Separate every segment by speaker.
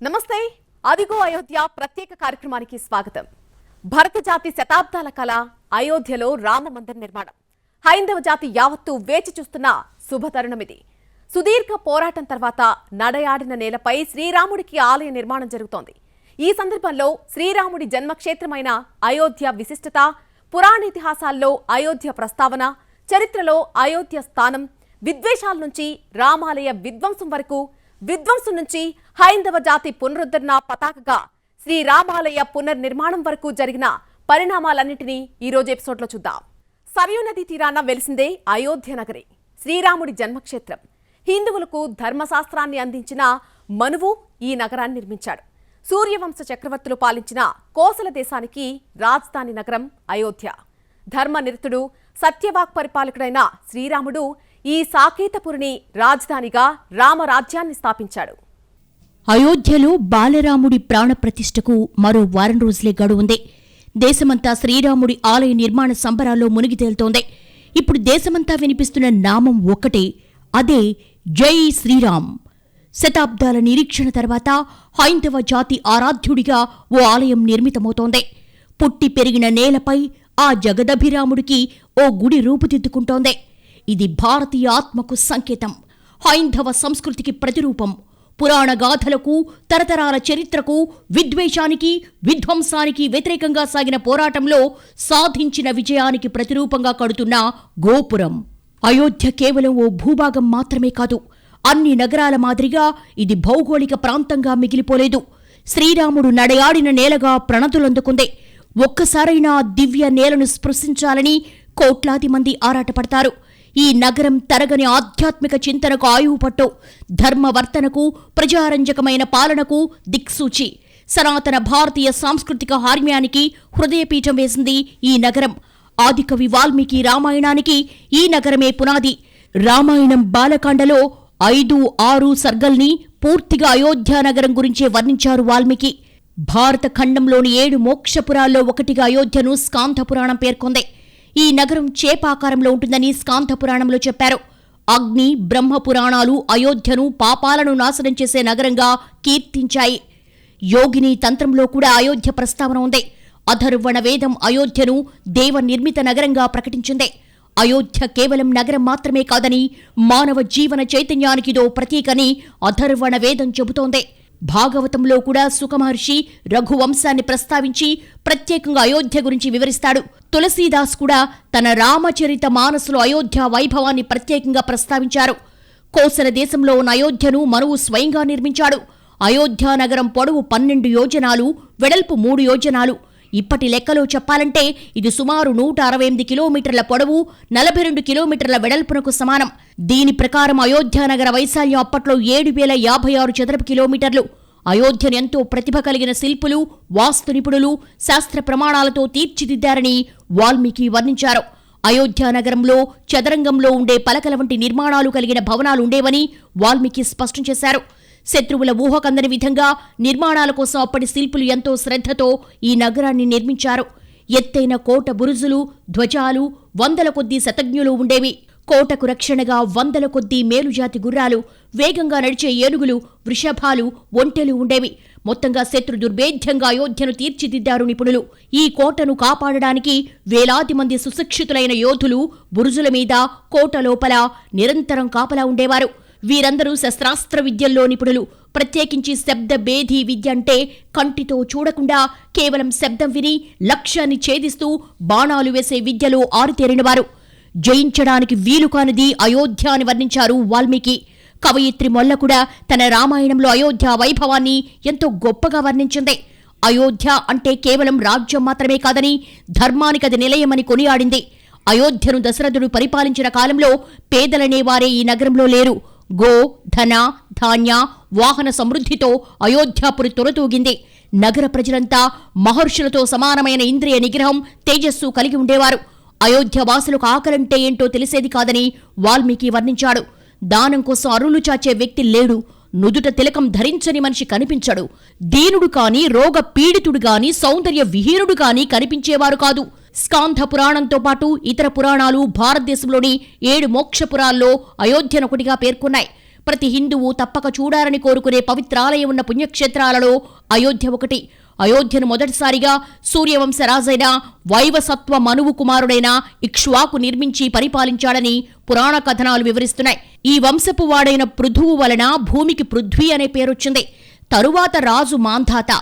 Speaker 1: నమస్తే. అదిగో అయోధ్య ప్రత్యేక కార్యక్రమానికి స్వాగతం. భారత జాతి శతాబ్దాల కళ అయోధ్యలో రామ మందిర నిర్మాణం. హైందవ జాతి యావత్తు వేచి చూస్తున్న శుభతరుణమిది. సుదీర్ఘ పోరాటం తర్వాత నడయాడిన నేలపై శ్రీరాముడికి ఆలయ నిర్మాణం జరుగుతోంది. ఈ సందర్భంలో శ్రీరాముడి జన్మక్షేత్రమైన అయోధ్య విశిష్టత, పురాణితిహాసాల్లో అయోధ్య ప్రస్తావన, చరిత్రలో అయోధ్య స్థానం, విద్వేషాల నుంచి రామాలయ విధ్వంసం వరకు, విధ్వంసం నుంచి హైందవ జాతి పునరుద్ధరణ పతాకగా శ్రీరామాలయ పునర్నిర్మాణం వరకు జరిగిన పరిణామాలన్నింటినీ ఈరోజు ఎపిసోడ్లో చూద్దాం. సరయూ నది తీరాన వెలిసిందే అయోధ్య నగరి, శ్రీరాముడి జన్మక్షేత్రం. హిందువులకు ధర్మశాస్త్రాన్ని అందించిన మనువు ఈ నగరాన్ని నిర్మించాడు. సూర్యవంశ చక్రవర్తులు పాలించిన కోసల దేశానికి రాజధాని నగరం అయోధ్య. ధర్మనిరతుడు, సత్యవాక్ పరిపాలకుడైన శ్రీరాముడు ఈ సాకేతపురిని రాజధానిగా రామరాజ్యాన్ని స్థాపించాడు.
Speaker 2: అయోధ్యలో బాలరాముడి ప్రాణప్రతిష్ఠకు మరో వారం రోజులే గడువుంది. దేశమంతా శ్రీరాముడి ఆలయ నిర్మాణ సంబరాల్లో మునిగి తేలుతోంది. ఇప్పుడు దేశమంతా వినిపిస్తున్న నామం ఒక్కటే, అదే జై శ్రీరామ్. శతాబ్దాల నిరీక్షణ తర్వాత హైందవ జాతి ఆరాధ్యుడిగా ఓ ఆలయం నిర్మితమవుతోంది. పుట్టి పెరిగిన నేలపై ఆ జగదభిరాముడికి ఓ గుడి రూపుదిద్దుకుంటోంది. ఇది భారతీయ ఆత్మకు సంకేతం, హైందవ సంస్కృతికి ప్రతిరూపం. పురాణ గాథలకు, తరతరాల చరిత్రకు, విద్వేషానికి, విధ్వంసానికి వ్యతిరేకంగా సాగిన పోరాటంలో సాధించిన విజయానికి ప్రతిరూపంగా కడుతున్న గోపురం. అయోధ్య కేవలం ఓ భూభాగం మాత్రమే కాదు, అన్ని నగరాల మాదిరిగా ఇది భౌగోళిక ప్రాంతంగా మిగిలిపోలేదు. శ్రీరాముడు నడయాడిన నేలగా ప్రణతులందుకుంది. ఒక్కసారైనా దివ్య నేలను స్పృశించాలని కోట్లాది మంది ఆరాటపడతారు. ఈ నగరం తరగని ఆధ్యాత్మిక చింతనకు ఆయువు పట్టు, ధర్మవర్తనకు, ప్రజారంజకమైన పాలనకు దిక్సూచి. సనాతన భారతీయ సాంస్కృతిక హార్మ్యానికి హృదయపీఠం వేసింది ఈ నగరం. ఆదికవి వాల్మీకి రామాయణానికి ఈ నగరమే పునాది. రామాయణం బాలకాండలో 5-6 సర్గల్ని పూర్తిగా అయోధ్య నగరం గురించే వర్ణించారు వాల్మీకి. భారత ఖండంలోని 7 మోక్షపురాల్లో ఒకటిగా అయోధ్యను స్కాంధపురాణం పేర్కొంది. ఈ నగరం చేపాకారంలో ఉంటుందని స్కాంధపురాణంలో చెప్పారు. అగ్ని, బ్రహ్మపురాణాలు అయోధ్యను పాపాలను నాశనం చేసే నగరంగా కీర్తించాయి. యోగిని తంత్రంలో కూడా అయోధ్య ప్రస్తావన ఉంది. అథర్వణ వేదం అయోధ్యను దేవ నిర్మిత నగరంగా ప్రకటించింది. అయోధ్య కేవలం నగరం మాత్రమే కాదని, మానవ జీవన చైతన్యానికిదో ప్రతీకని అథర్వణ వేదం చెబుతోంది. భాగవతంలో కూడా సుఖమహర్షి రఘువంశాన్ని ప్రస్తావించి ప్రత్యేకంగా అయోధ్య గురించి వివరిస్తాడు. తులసీదాస్ కూడా తన రామచరిత మానసులో అయోధ్య వైభవాన్ని ప్రత్యేకంగా ప్రస్తావించారు. కోసల దేశంలో ఉన్న అయోధ్యను మనువు స్వయంగా నిర్మించాడు. అయోధ్య నగరం పొడవు 12 యోజనాలు, వెడల్పు 3 యోజనాలు. ఇప్పటి లెక్కలో చెప్పాలంటే ఇది సుమారు 168 కిలోమీటర్ల పొడవు, 42 కిలోమీటర్ల వెడల్పునకు సమానం. దీని ప్రకారం అయోధ్య నగర వైశాల్యం అప్పట్లో 7,056 చదరపు కిలోమీటర్లు. అయోధ్యను ఎంతో ప్రతిభ కలిగిన శిల్పులు, వాస్తు నిపుణులు శాస్త్ర ప్రమాణాలతో తీర్చిదిద్దారని వాల్మీకి వర్ణించారు. అయోధ్య నగరంలో చదరంగంలో ఉండే పలకల వంటి నిర్మాణాలు కలిగిన భవనాలుండేవని వాల్మీకి స్పష్టం చేశారు. శత్రువుల ఊహకందని విధంగా నిర్మాణాల కోసం అప్పటి శిల్పులు ఎంతో శ్రద్ధతో ఈ నగరాన్ని నిర్మించారు. ఎత్తైన కోట బురుజులు, ధ్వజాలు, 100 కొద్దీ శతజ్ఞులు ఉండేవి. కోటకు రక్షణగా 100 కొద్దీ మేలుజాతి గుర్రాలు, వేగంగా నడిచే ఏనుగులు, వృషభాలు, ఒంటెలు ఉండేవి. మొత్తంగా శత్రు దుర్భేద్యంగా అయోధ్యను తీర్చిదిద్దారు నిపుణులు. ఈ కోటను కాపాడడానికి వేలాది మంది సుశిక్షితులైన యోధులు బురుజుల మీద, కోట లోపల నిరంతరం కాపలా ఉండేవారు. వీరందరూ శస్త్రాస్త్ర విద్యల్లో నిపుణులు. ప్రత్యేకించి శబ్ద భేదీ విద్య అంటే కంటితో చూడకుండా కేవలం శబ్దం విని లక్ష్యాన్ని ఛేదిస్తూ బాణాలు వేసే విద్యలో ఆరితేరినవారు. జయించడానికి వీలు కానిది అయోధ్య అని వర్ణించారు వాల్మీకి. కవయిత్రి మొల్ల కూడా తన రామాయణంలో అయోధ్య వైభవాన్ని ఎంతో గొప్పగా వర్ణించింది. అయోధ్య అంటే కేవలం రాజ్యం మాత్రమే కాదని, ధర్మానికి అది నిలయమని కొనియాడింది. అయోధ్యను దశరథుడు పరిపాలించిన కాలంలో పేదలనేవారే ఈ నగరంలో లేరు. గో, ధన, ధాన్య, వాహన సమృద్ధితో అయోధ్యాపురి తొలతూగింది. నగర ప్రజలంతా మహర్షులతో సమానమైన ఇంద్రియ నిగ్రహం, తేజస్సు కలిగి ఉండేవారు. అయోధ్య వాసులకు ఆకలంటే ఏంటో తెలిసేది కాదని వాల్మీకి వర్ణించాడు. దానం కోసం అరులు చాచే వ్యక్తి లేడు. నుదుట తిలకం ధరించని మనిషి కనిపించడు. దీనుడు కాని, రోగ పీడితుడు గాని, సౌందర్య విహీనుడు గాని కనిపించేవారు కాదు. స్కాంధ పురాణంతో పాటు ఇతర పురాణాలు భారతదేశంలోని 7 మోక్షపురాల్లో అయోధ్యనొకటిగా పేర్కొన్నాయి. ప్రతి హిందువు తప్పక చూడాలని కోరుకునే పవిత్రాలయం ఉన్న పుణ్యక్షేత్రాలలో అయోధ్య ఒకటి. అయోధ్యను మొదటిసారిగా సూర్యవంశరాజైన వైవసత్వ మనువు కుమారుడైన ఇక్ష్వాకు నిర్మించి పరిపాలించాడని పురాణ కథనాలు వివరిస్తున్నాయి. ఈ వంశపు వాడైన పృథువు వలన భూమికి పృథ్వీ అనే పేరొచ్చింది. తరువాత రాజు మాంధాత.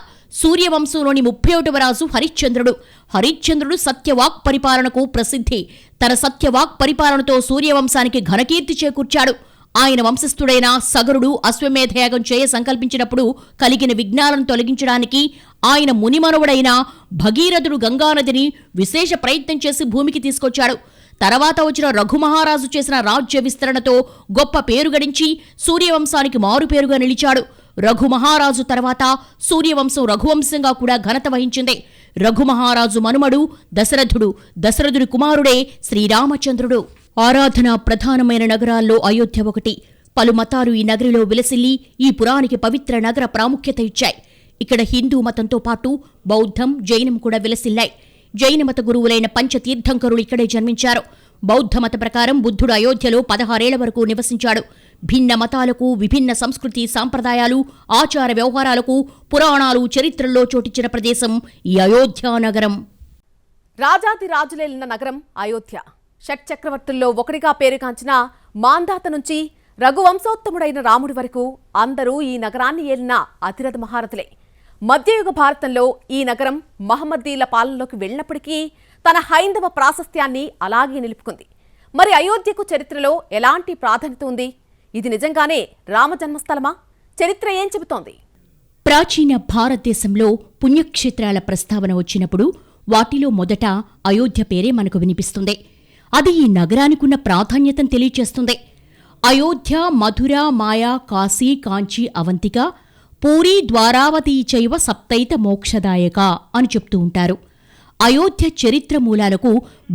Speaker 2: సూర్యవంశంలోని 31వ రాజు హరిశ్చంద్రుడు. హరిశ్చంద్రుడు సత్యవాక్ పరిపాలనకు ప్రసిద్ధి. తన సత్యవాక్ పరిపాలనతో సూర్యవంశానికి ఘనకీర్తి చేకూర్చాడు. ఆయన వంశస్థుడైన సగరుడు అశ్వమేధయాగం చేయ సంకల్పించినప్పుడు కలిగిన విఘ్నాలను తొలగించడానికి ఆయన మునిమనువుడైన భగీరథుడు గంగానదిని విశేష ప్రయత్నం చేసి భూమికి తీసుకొచ్చాడు. తర్వాత వచ్చిన రఘుమహారాజు చేసిన రాజ్య విస్తరణతో గొప్ప పేరు గడించి సూర్యవంశానికి మారుపేరుగా నిలిచాడు. రఘుమహారాజు తర్వాత సూర్యవంశం రఘువంశంగా కూడా ఘనత వహించింది. రఘుమహారాజు మనుమడు దశరథుడు. దశరథుడి కుమారుడే శ్రీరామచంద్రుడు. ఆరాధన ప్రధానమైన నగరాల్లో అయోధ్య ఒకటి. పలు మతాలు ఈ నగరిలో విలసిల్లి ఈ పురానికి పవిత్ర నగర ప్రాముఖ్యత ఇచ్చాయి. ఇక్కడ హిందూ మతంతో పాటు బౌద్ధం, జైనం కూడా విలసిల్లాయి. జైన మత గురువులైన పంచతీర్థంకరులు ఇక్కడే జన్మించారు. బౌద్ధ మత ప్రకారం బుద్ధుడు అయోధ్యలో 16 ఏళ్ల వరకు నివసించాడు. భిన్న మతాలకు, విభిన్న సంస్కృతి సాంప్రదాయాలు, ఆచార వ్యవహారాలకు పురాణాలు, చరిత్రల్లో చోటిచ్చిన ప్రదేశం ఈ అయోధ్య నగరం.
Speaker 1: రాజాది రాజులేలిన నగరం అయోధ్య. షట్చక్రవర్తుల్లో ఒకటిగా పేరుగాంచిన మాంధాత నుంచి రఘువంశోత్తముడైన రాముడి వరకు అందరూ ఈ నగరాన్ని ఏలిన అతిరథ మహారథులే. మధ్యయుగ భారతంలో ఈ నగరం మహమ్మదీల పాలనలోకి వెళ్ళినప్పటికీ తన హైందవ ప్రాశస్త్యాన్ని అలాగే నిలుపుకుంది. మరి అయోధ్యకు చరిత్రలో ఎలాంటి ప్రాధాన్యత ఉంది? ఇది నిజంగానే రామజన్మస్థలమా? చరిత్ర ఏం చెబుతోంది?
Speaker 2: ప్రాచీన భారతదేశంలో పుణ్యక్షేత్రాల ప్రస్తావన వచ్చినప్పుడు వాటిలో మొదట అయోధ్య పేరే మనకు వినిపిస్తుంది. అది ఈ నగరానికున్న ప్రాధాన్యతను తెలియచేస్తుంది. అయోధ్య, మధుర, మాయా, కాశీ, కాంచీ, అవంతిక, పూరీ, ద్వారావతీ చైవ సప్తైత మోక్షదాయక అని చెప్తూ ఉంటారు. అయోధ్య చరిత్ర మూలాలకు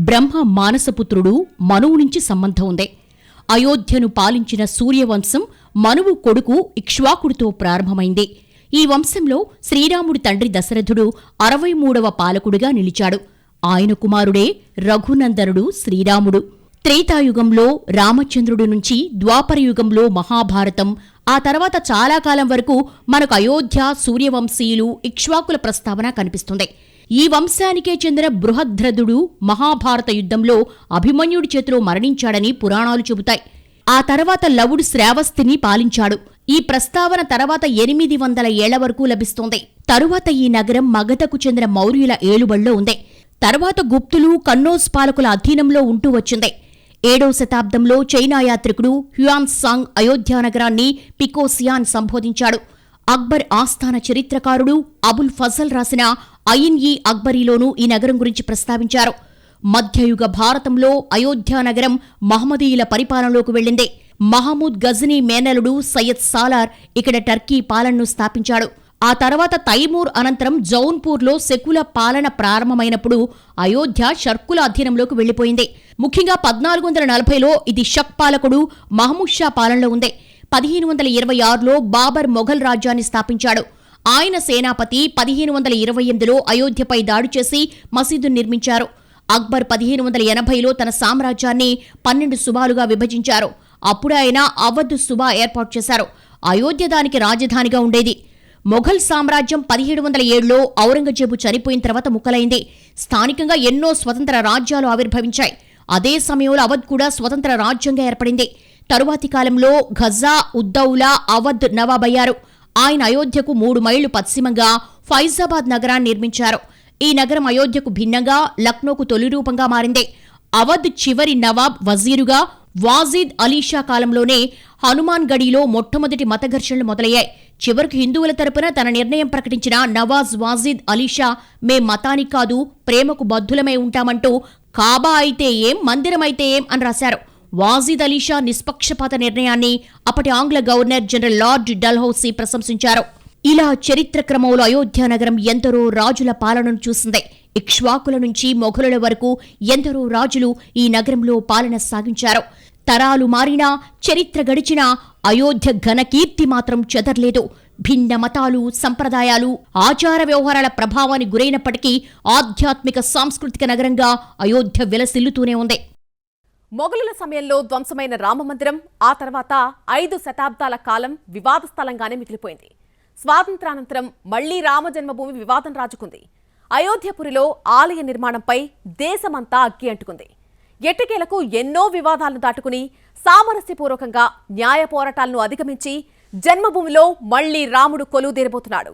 Speaker 2: బ్రహ్మ మానసపుత్రుడు మనువు నుంచి సంబంధం ఉంది. అయోధ్యను పాలించిన సూర్యవంశం మనువు కొడుకు ఇక్ష్వాకుడితో ప్రారంభమైంది. ఈ వంశంలో శ్రీరాముడి తండ్రి దశరథుడు 63వ పాలకుడిగా నిలిచాడు. ఆయన కుమారుడే రఘునందనుడు శ్రీరాముడు. త్రేతాయుగంలో రామచంద్రుడి నుంచి ద్వాపరయుగంలో మహాభారతం, ఆ తర్వాత చాలా కాలం వరకు మనకు అయోధ్య, సూర్యవంశీయులు, ఇక్ష్వాకుల ప్రస్తావన కనిపిస్తుంది. ఈ వంశానికే చెందిన బృహద్రథుడు మహాభారత యుద్ధంలో అభిమన్యుడి చేతిలో మరణించాడని పురాణాలు చెబుతాయి. ఆ తర్వాత లవుడు శ్రావస్తిని పాలించాడు. ఈ ప్రస్తావన తర్వాత 800 ఏళ్ల వరకు లభిస్తోంది. తరువాత ఈ నగరం మగధకు చెందిన మౌర్యుల ఏలుబడిలో ఉంది. తర్వాత గుప్తులు, కన్నౌజ్ పాలకుల అధీనంలో ఉంటూ వచ్చింది. 7వ శతాబ్దంలో చైనా యాత్రికుడు హ్యుయాన్సాంగ్ అయోధ్య నగరాన్ని పికోసియాన్ సంబోధించాడు. అక్బర్ ఆస్థాన చరిత్రకారుడు అబుల్ ఫజల్ రాసిన ఐన్-ఇ అక్బరీలోనూ ఈ నగరం గురించి ప్రస్తావించారు. మధ్యయుగ భారతంలో అయోధ్య నగరం మహమ్మదీయుల పరిపాలనలోకి వెళ్లింది. మహమూద్ గజనీ మేనలుడు సయ్యద్ సాలార్ ఇక్కడ టర్కీ పాలనను స్థాపించాడు. ఆ తర్వాత తైమూర్ అనంతరం జౌన్పూర్లో సెకుల పాలన ప్రారంభమైనప్పుడు అయోధ్య షర్కుల అధీనంలోకి వెళ్లిపోయింది. ముఖ్యంగా 1440లో ఇది షక్ పాలకుడు మహమూద్ షా పాలనలో ఉంది. 1526లో బాబర్ మొఘల్ రాజ్యాన్ని స్థాపించాడు. ఆయన సేనాపతి 1528లో అయోధ్యపై దాడి చేసి మసీదును నిర్మించారు. అక్బర్ 1580లో తన సామ్రాజ్యాన్ని 12 సుబాలుగా విభజించారు. అప్పుడు ఆయన అవధ్ సుబా ఏర్పాటు చేశారు. అయోధ్య దానికి రాజధానిగా ఉండేది. మొఘల్ సామ్రాజ్యం 1707లో ఔరంగజేబు చనిపోయిన తర్వాత ముక్కలైంది. స్థానికంగా ఎన్నో స్వతంత్ర రాజ్యాలు ఆవిర్భవించాయి. అదే సమయంలో అవధ్ కూడా స్వతంత్ర రాజ్యంగా ఏర్పడింది. తరువాతి కాలంలో ఘజా ఉద్దౌలా అవధ్ నవాబ్ అయ్యారు. ఆయన అయోధ్యకు 3 మైళ్లు పశ్చిమంగా ఫైజాబాద్ నగరాన్ని నిర్మించారు. ఈ నగరం అయోధ్యకు భిన్నంగా లక్నోకు తొలి రూపంగా మారింది. అవధ్ చివరి నవాబ్ వజీరుగా వాజిద్ అలీషా కాలంలోనే హనుమాన్ గడిలో మొట్టమొదటి మత ఘర్షణలు మొదలయ్యాయి. చివరికి హిందువుల తరపున తన నిర్ణయం ప్రకటించిన నవాజ్ వాజిద్ అలీషా, మేం మతానికి కాదు ప్రేమకు బద్ధులమై ఉంటామంటూ కాబా అయితే ఏం, మందిరమైతే ఏం అని రాశారు. వాజిద్ అలీషా నిష్పక్షపాత నిర్ణయాన్ని అప్పటి ఆంగ్ల గవర్నర్ జనరల్ లార్డ్ డల్హౌసీ ప్రశంసించారు. ఇలా చరిత్ర క్రమంలో అయోధ్య నగరం ఎందరో రాజుల పాలనను చూసింది. ఇక్ష్వాకుల నుంచి మొఘలుల వరకు ఎందరో రాజులు ఈ నగరంలో పాలన సాగించారు. తరాలు మారినా, చరిత్ర గడిచినా అయోధ్య ఘనకీర్తి మాత్రం చెదర్లేదు. భిన్న మతాలు, సంప్రదాయాలు, ఆచార వ్యవహారాల ప్రభావానికి గురైనప్పటికీ ఆధ్యాత్మిక సాంస్కృతిక నగరంగా అయోధ్య విలసిల్లుతూనే ఉంది.
Speaker 1: మొఘలుల సమయంలో ధ్వంసమైన రామమందిరం ఆ తర్వాత 5 శతాబ్దాల కాలం వివాద స్థలంగానే మిగిలిపోయింది. స్వాతంత్రానంతరం మళ్లీ రామజన్మభూమి వివాదం రాజుకుంది. అయోధ్యపురిలో ఆలయ నిర్మాణంపై దేశమంతా అగ్గి అంటుకుంది. ఎట్టకేలకు ఎన్నో వివాదాలను దాటుకుని సామరస్యపూర్వకంగా న్యాయ పోరాటాలను అధిగమించి జన్మభూమిలో మళ్లీ రాముడు కొలువుదీరబోతున్నాడు.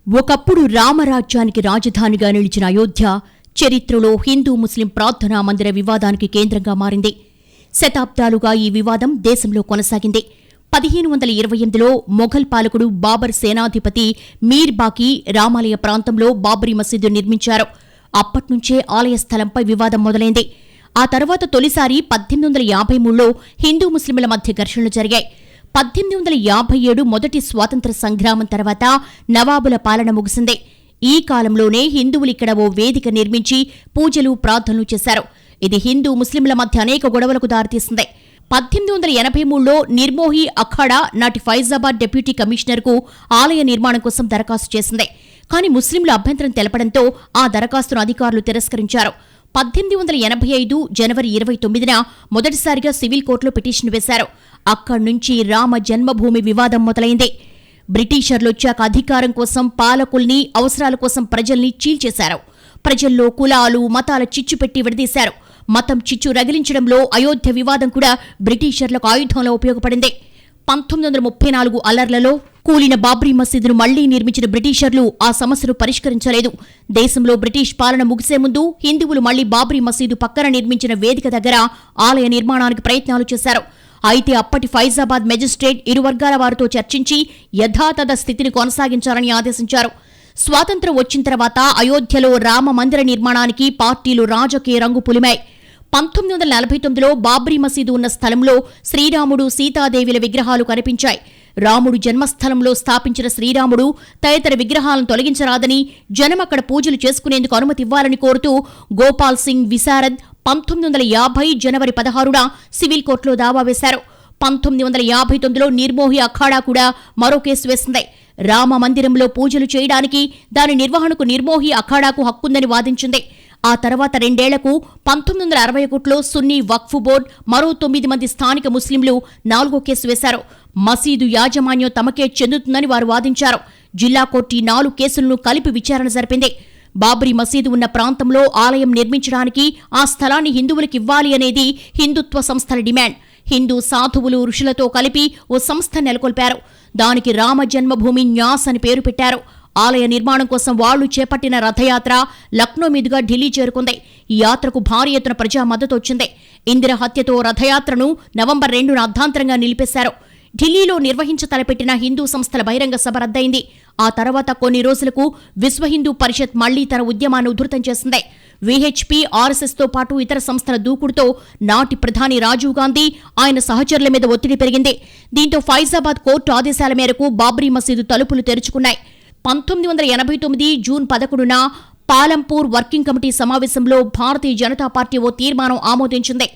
Speaker 2: ఒకప్పుడు రామరాజ్యానికి రాజధానిగా నిలిచిన అయోధ్య చరిత్రలో హిందూ ముస్లిం ప్రార్థనా మందిర వివాదానికి కేంద్రంగా మారింది. శతాబ్దాలుగా ఈ వివాదం దేశంలో కొనసాగింది. 1528లో మొఘల్ పాలకుడు బాబర్ సేనాధిపతి మీర్ బాకీ రామాలయ ప్రాంతంలో బాబ్రీ మసీదు నిర్మించారు. అప్పట్నుంచే ఆలయ స్థలంపై వివాదం మొదలైంది. ఆ తర్వాత తొలిసారి 1853లో హిందూ ముస్లింల మధ్య ఘర్షణలు జరిగాయి. 1857 మొదటి స్వాతంత్ర సంగ్రామం తర్వాత నవాబుల పాలన ముగిసింది. ఈ కాలంలోనే హిందువులిక్కడ ఓ వేదిక నిర్మించి పూజలు ప్రార్థనలు చేశారు. ఇది హిందూ ముస్లింల మధ్య అనేక గొడవలకు దారితీసింది. 1883లో నిర్మోహి అఖాడా నాటి ఫైజాబాద్ డిప్యూటీ కమిషనర్కు ఆలయ నిర్మాణం కోసం దరఖాస్తు చేసింది. కానీ ముస్లింలు అభ్యంతరం తెలపడంతో ఆ దరఖాస్తును అధికారులు తిరస్కరించారు. 1885 జనవరి 29న మొదటిసారిగా సివిల్ కోర్టులో పిటిషన్ వేశారు. అక్కడ్నుంచి రామ జన్మభూమి వివాదం మొదలైంది. బ్రిటిషర్లొచ్చాక అధికారం కోసం పాలకుల్ని, అవసరాల కోసం ప్రజల్ని చీల్చేశారు. ప్రజల్లో కులాలు, మతాల చిచ్చు పెట్టి విడదీశారు. మతం చిచ్చు రగిలించడంలో అయోధ్య వివాదం కూడా బ్రిటిషర్లకు ఆయుధంలో ఉపయోగపడింది. 1934 అల్లర్లలో కూలిన బాబ్రీ మసీదును మళ్లీ నిర్మించిన బ్రిటిషర్లు ఆ సమస్యను పరిష్కరించలేదు. దేశంలో బ్రిటిష్ పాలన ముగిసే ముందు హిందువులు మళ్లీ బాబ్రీ మసీదు పక్కన నిర్మించిన వేదిక దగ్గర ఆలయ నిర్మాణానికి ప్రయత్నాలు చేశారు. అయితే అప్పటి ఫైజాబాద్ మెజిస్ట్రేట్ ఇరు వర్గాల వారితో చర్చించి యథాతథ స్థితిని కొనసాగించాలని ఆదేశించారు. స్వాతంత్ర్యం వచ్చిన తర్వాత అయోధ్యలో రామ మందిర నిర్మాణానికి పార్టీలు రాజకీయ రంగు పులిమాయి. 1949లో బాబ్రీ మసీదు ఉన్న స్థలంలో శ్రీరాముడు, సీతాదేవిల విగ్రహాలు కనిపించాయి. రాముడు జన్మస్థలంలో స్థాపించిన శ్రీరాముడు తదితర విగ్రహాలను తొలగించరాదని, జనం అక్కడ పూజలు చేసుకునేందుకు అనుమతి ఇవ్వాలని కోరుతూ గోపాల్ సింగ్ విశారద్ 1950 జనవరి 16న సివిల్ కోర్టులో దావా వేశారు. 1959లో నిర్మోహి అఖాడా కూడా మరో కేసు వేసింది. రామ మందిరంలో పూజలు చేయడానికి, దాని నిర్వహణకు నిర్మోహి అఖాడాకు హక్కుందని వాదించింది. ఆ తర్వాత 2 ఏళ్లకు 1961లో సున్నీ వక్ఫ్ బోర్డు మరో 9 మంది స్థానిక ముస్లింలు 4వ కేసు వేశారు. మసీదు యాజమాన్యం తమకే చెందుతుందని వారు వాదించారు. జిల్లా కోర్టు ఈ 4 కేసులను కలిపి విచారణ జరిపింది. బాబ్రీ మసీదు ఉన్న ప్రాంతంలో ఆలయం నిర్మించడానికి ఆ స్థలాన్ని హిందువులకు ఇవ్వాలి అనేది హిందుత్వ సంస్థల డిమాండ్. హిందూ సాధువులు, ఋషులతో కలిపి ఓ సంస్థ నెలకొల్పారు. దానికి రామ జన్మభూమి న్యాస్ అని పేరు పెట్టారు. ఆలయ నిర్మాణం కోసం వాళ్లు చేపట్టిన రథయాత్ర లక్నో మీదుగా ఢిల్లీ చేరుకుంది. ఈ యాత్రకు భారీ ఎత్తున ప్రజా మద్దతు వచ్చింది. ఇందిర హత్యతో రథయాత్రను నవంబర్ 2న అర్ధాంతరంగా నిలిపేశారు. ఢిల్లీలో నిర్వహించతలపెట్టిన హిందూ సంస్థల బహిరంగ సభ రద్దయింది. ఆ తర్వాత కొన్ని రోజులకు విశ్వ హిందూ పరిషత్ మళ్లీ తన ఉద్యమాన్ని ఉధృతం చేసింది. విహెచ్పీ, ఆర్ఎస్ఎస్తో పాటు ఇతర సంస్థల దూకుడుతో నాటి ప్రధాని రాజీవ్ గాంధీ, ఆయన సహచరుల మీద ఒత్తిడి పెరిగింది. దీంతో ఫైజాబాద్ కోర్టు ఆదేశాల మేరకు బాబ్రీ మసీదు తలుపులు తెరుచుకున్నాయి. 1989 జూన్ 11న పాలంపూర్ వర్కింగ్ కమిటీ సమావేశంలో భారతీయ జనతా పార్టీ ఓ తీర్మానం ఆమోదించింది.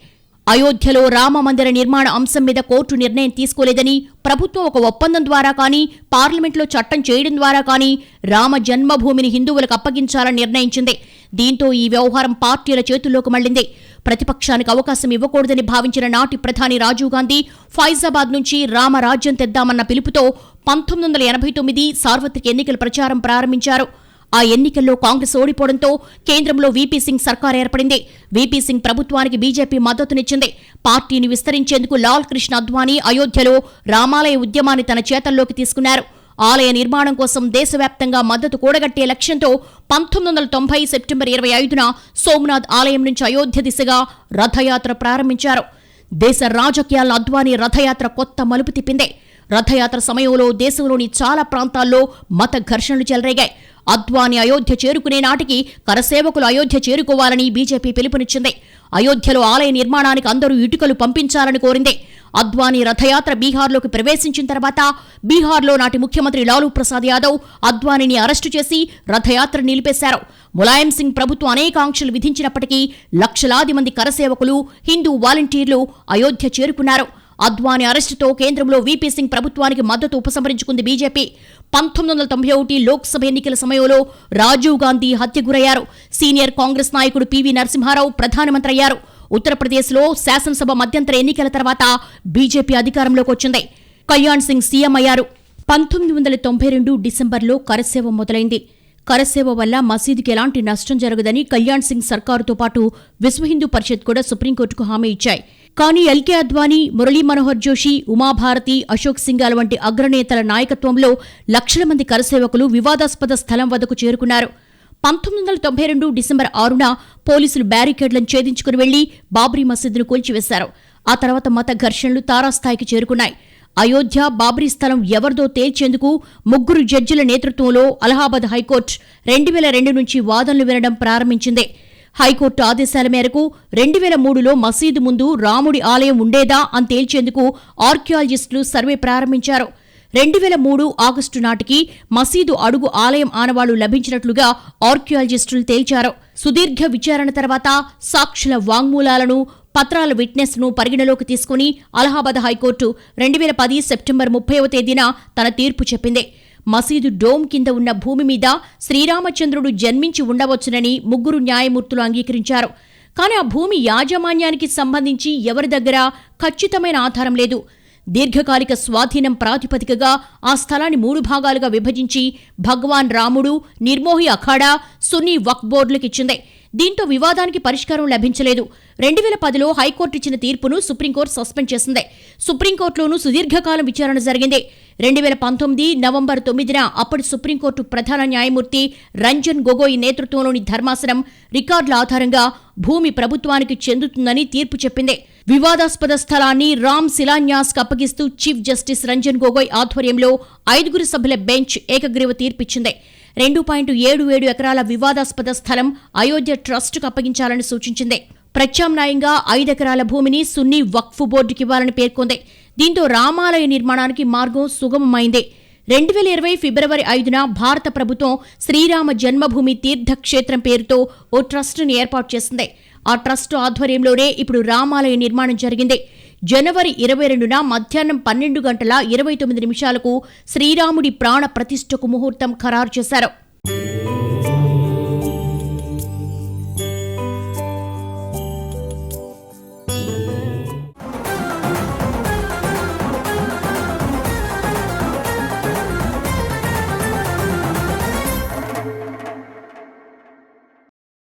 Speaker 2: అయోధ్యలో రామ మందిర నిర్మాణ అంశం మీద కోర్టు నిర్ణయం తీసుకోలేదని, ప్రభుత్వం ఒక ఒప్పందం ద్వారా కానీ, పార్లమెంట్లో చట్టం చేయడం ద్వారా కానీ రామ జన్మభూమిని హిందువులకు అప్పగించాలని నిర్ణయించింది. దీంతో ఈ వ్యవహారం పార్టీల చేతుల్లోకి మళ్లింది. ప్రతిపక్షానికి అవకాశం ఇవ్వకూడదని భావించిన నాటి ప్రధాని రాజీవ్ గాంధీ ఫైజాబాద్ నుంచి రామరాజ్యం తెద్దామన్న పిలుపుతో 1989 సార్వత్రిక ఎన్నికల ప్రచారం ప్రారంభించారు. ఆ ఎన్నికల్లో కాంగ్రెస్ ఓడిపోవడంతో కేంద్రంలో వీపీ సింగ్ సర్కార్ ఏర్పడింది. వీపీ సింగ్ ప్రభుత్వానికి బీజేపీ మద్దతునిచ్చింది. పార్టీని విస్తరించేందుకు లాల్ కృష్ణ అద్వానీ అయోధ్యలో రామాలయ ఉద్యమాన్ని తన చేతల్లోకి తీసుకున్నారు. ఆలయ నిర్మాణం కోసం దేశవ్యాప్తంగా మద్దతు కూడగట్టే లక్ష్యంతో 1990 సెప్టెంబర్ 25న సోమనాథ్ ఆలయం నుంచి అయోధ్య దిశగా రథయాత్ర ప్రారంభించారు. దేశ రాజకీయాల్లో అద్వానీ రథయాత్ర కొత్త మలుపు తిప్పింది. రథయాత్ర సమయంలో దేశంలోని చాలా ప్రాంతాల్లో మత ఘర్షణలు చెలరేగాయి. అద్వానీ అయోధ్య చేరుకునే నాటికి కరసేవకులు అయోధ్య చేరుకోవాలని బీజేపీ పిలుపునిచ్చింది. అయోధ్యలో ఆలయ నిర్మాణానికి అందరూ ఇటుకలు పంపించాలని కోరింది. అద్వానీ రథయాత్ర బీహార్లోకి ప్రవేశించిన తర్వాత బీహార్లో నాటి ముఖ్యమంత్రి లాలూ ప్రసాద్ యాదవ్ అద్వానీని అరెస్టు చేసి రథయాత్ర నిలిపేశారు. ములాయం సింగ్ ప్రభుత్వం అనేక ఆంక్షలు విధించినప్పటికీ లక్షలాది మంది కరసేవకులు, హిందూ వాలంటీర్లు అయోధ్య చేరుకున్నారు. అద్వానీ అరెస్టుతో కేంద్రంలో వీపీ సింగ్ ప్రభుత్వానికి మద్దతు ఉపసంహరించుకుంది బీజేపీ. 1991 లోక్సభ ఎన్నికల సమయంలో రాజీవ్ గాంధీ హత్య గురయ్యారు. సీనియర్ కాంగ్రెస్ నాయకుడు పివి నరసింహారావు ప్రధానమంత్రి అయ్యారు. ఉత్తరప్రదేశ్లో శాసనసభ మధ్యంతర ఎన్నికల తర్వాత బీజేపీ అధికారంలోకి వచ్చింది. కళ్యాణ్ సింగ్ సీఎం అయ్యారు. 1992 డిసెంబర్లో కరసేవ మొదలైంది. కరసేవ వల్ల మసీదుకి ఎలాంటి నష్టం జరగదని కళ్యాణ్ సింగ్ సర్కారుతో పాటు విశ్వ హిందూ పరిషత్ కూడా సుప్రీంకోర్టుకు హామీ ఇచ్చాయి. కానీ ఎల్కే అద్వానీ, మురళీ మనోహర్ జోషి, ఉమాభారతి, అశోక్ సింఘాల్ వంటి అగ్రనేతల నాయకత్వంలో లక్షల మంది కరసేవకులు వివాదాస్పద స్థలం వద్దకు చేరుకున్నారు. 1992 డిసెంబర్ 6న పోలీసులు బ్యారికేడ్లను ఛేదించుకుని వెళ్లి బాబ్రీ మసీదును కూల్చివేశారు. ఆ తర్వాత మత ఘర్షణలు తారాస్థాయికి చేరుకున్నాయి. అయోధ్య, బాబ్రీ స్థలం ఎవరిదో తేల్చేందుకు 3 జడ్జిల నేతృత్వంలో అలహాబాద్ హైకోర్టు 2002 నుంచి వాదనలు వినడం ప్రారంభించింది. హైకోర్టు ఆదేశాల మేరకు 2003లో మసీదు ముందు రాముడి ఆలయం ఉండేదా అని తేల్చేందుకు ఆర్కియాలజిస్టులు సర్వే ప్రారంభించారు. 2003 ఆగస్టు నాటికి మసీదు అడుగు ఆలయం ఆనవాళ్లు లభించినట్లుగా ఆర్కియాలజిస్టులు తేల్చారు. సుదీర్ఘ విచారణ తర్వాత సాక్షుల వాంగ్మూలాలను, పత్రాల విట్నెస్ ను పరిగణలోకి తీసుకుని అలహాబాద్ హైకోర్టు 2010 సెప్టెంబర్ 30వ తేదీన తన తీర్పు చెప్పింది. మసీదు డోమ్ కింద ఉన్న భూమి మీద శ్రీరామచంద్రుడు జన్మించి ఉండవచ్చునని 3 న్యాయమూర్తులు అంగీకరించారు. కానీ ఆ భూమి యాజమాన్యానికి సంబంధించి ఎవరి దగ్గర ఖచ్చితమైన ఆధారం లేదు. దీర్ఘకాలిక స్వాధీనం ప్రాతిపదికగా ఆ స్థలాన్ని 3 భాగాలుగా విభజించి భగవాన్ రాముడు, నిర్మోహి అఖాడా, సున్నీ వక్ఫ్ బోర్డులకిచ్చింది. దీంతో వివాదానికి పరిష్కారం లభించలేదు. 2010లో హైకోర్టు ఇచ్చిన తీర్పును సుప్రీంకోర్టు సస్పెండ్ చేసింది. సుప్రీంకోర్టులోనూ సుదీర్ఘకాలం విచారణ జరిగింది. 2019 నవంబర్ 9న అప్పటి సుప్రీంకోర్టు ప్రధాన న్యాయమూర్తి రంజన్ గొగోయ్ నేతృత్వంలోని ధర్మాసనం రికార్డుల ఆధారంగా భూమి ప్రభుత్వానికి చెందుతుందని తీర్పు చెప్పింది. వివాదాస్పద స్థలాన్ని రామ్ శిలాన్యాస్కు అప్పగిస్తూ చీఫ్ జస్టిస్ రంజన్ గొగోయ్ ఆధ్వర్యంలో 5 సభ్యుల బెంచ్ ఏకగ్రీవ తీర్పిచ్చింది. 2.77 ఎకరాల వివాదాస్పద స్థలం అయోధ్య ట్రస్టుకు అప్పగించాలని సూచించింది. ప్రత్యామ్నాయంగా 5 ఎకరాల భూమిని సున్నీ వక్ఫ్ బోర్డుకివ్వాలని పేర్కొంది. దీంతో రామాలయ నిర్మాణానికి మార్గం సుగమమైంది. 2020 ఫిబ్రవరి 5న భారత ప్రభుత్వం శ్రీరామ జన్మభూమి తీర్థక్షేత్రం పేరుతో ఓ ట్రస్టును ఏర్పాటు చేసింది. ఆ ట్రస్టు ఆధ్వర్యంలోనే ఇప్పుడు రామాలయ నిర్మాణం జరిగింది. జనవరి 22న మధ్యాహ్నం 12 గంటల 29 నిమిషాలకు శ్రీరాముడి ప్రాణ ప్రతిష్ఠకు ముహూర్తం ఖరారు చేశారు.